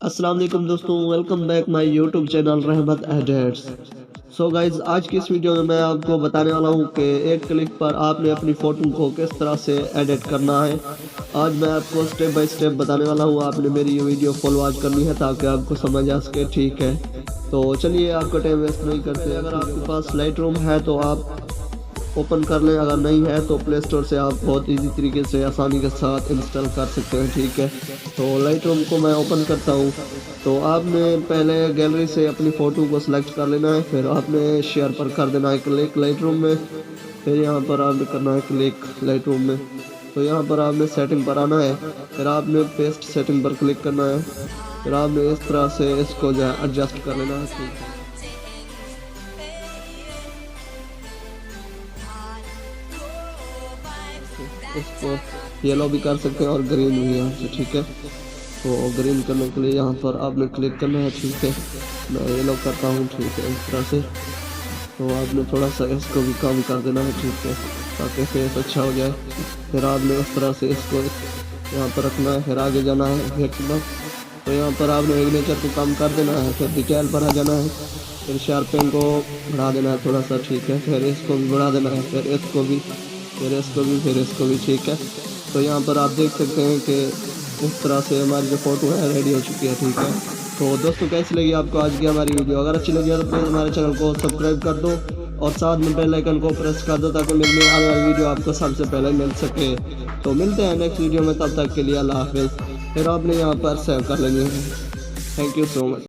अस्सलाम वालेकुम दोस्तों, welcome back my YouTube channel रहमत एडिट्स। सो गाइज, आज की इस वीडियो में मैं आपको बताने वाला हूं कि एक क्लिक पर आपने अपनी फ़ोटो को किस तरह से एडिट करना है। आज मैं आपको स्टेप बाय स्टेप बताने वाला हूं। आपने मेरी ये वीडियो फुल वॉच करनी है ताकि आपको समझ आ सके। ठीक है, तो चलिए आपका टाइम वेस्ट नहीं करते। अगर आपके पास लाइट रूम है तो आप ओपन कर लें, अगर नहीं है तो प्ले स्टोर से आप बहुत इजी तरीके से आसानी के साथ इंस्टॉल कर सकते हैं। ठीक है, तो लाइट रूम को मैं ओपन करता हूँ। तो आपने पहले गैलरी से अपनी फ़ोटो को सिलेक्ट कर लेना है, फिर आपने शेयर पर कर देना है क्लिक लाइट रूम में। फिर यहाँ पर आपने करना है क्लिक लाइट रूम में। तो यहाँ पर आपने सेटिंग पर आना है, फिर आपने पेस्ट सेटिंग पर क्लिक करना है। फिर आपने इस तरह से इसको जो है एडजस्ट कर लेना है। ठीक है, इसको येलो भी कर सकते हैं और ग्रीन भी यहाँ से। ठीक है, तो ग्रीन करने के लिए यहाँ पर आपने क्लिक करना है। ठीक है, मैं येलो करता हूँ। ठीक है, इस तरह से। तो आपने थोड़ा सा इसको भी कम कर देना है। ठीक है, ताकि फेस अच्छा हो जाए। फिर आपने इस तरह से इसको यहाँ पर रखना है, फिर आगे जाना है इफेक्ट में। तो यहाँ पर आपने सिग्नेचर को कम कर देना है, फिर डिटेल पर आ जाना है, फिर शार्पनिंग को बढ़ा देना है थोड़ा सा। ठीक है, फिर इसको भी बढ़ा देना है, फिर इसको भी, फिर इसको भी, फिर इसको भी। ठीक है, तो यहाँ पर आप देख सकते हैं कि इस तरह से हमारी जो फ़ोटो है रेडी हो चुकी है। ठीक है, तो दोस्तों कैसी लगी आपको आज की हमारी वीडियो? अगर अच्छी लगी है तो प्लीज़ हमारे चैनल को सब्सक्राइब कर दो और साथ में बेल आइकन को प्रेस कर दो ताकि मिलने आने वाली वीडियो आपको सबसे पहले मिल सके। तो मिलते हैं नेक्स्ट वीडियो में, तब तक के लिए अल्लाह हाफिज़। फिर आपने यहाँ पर सेव कर लेंगे। Thank you so much.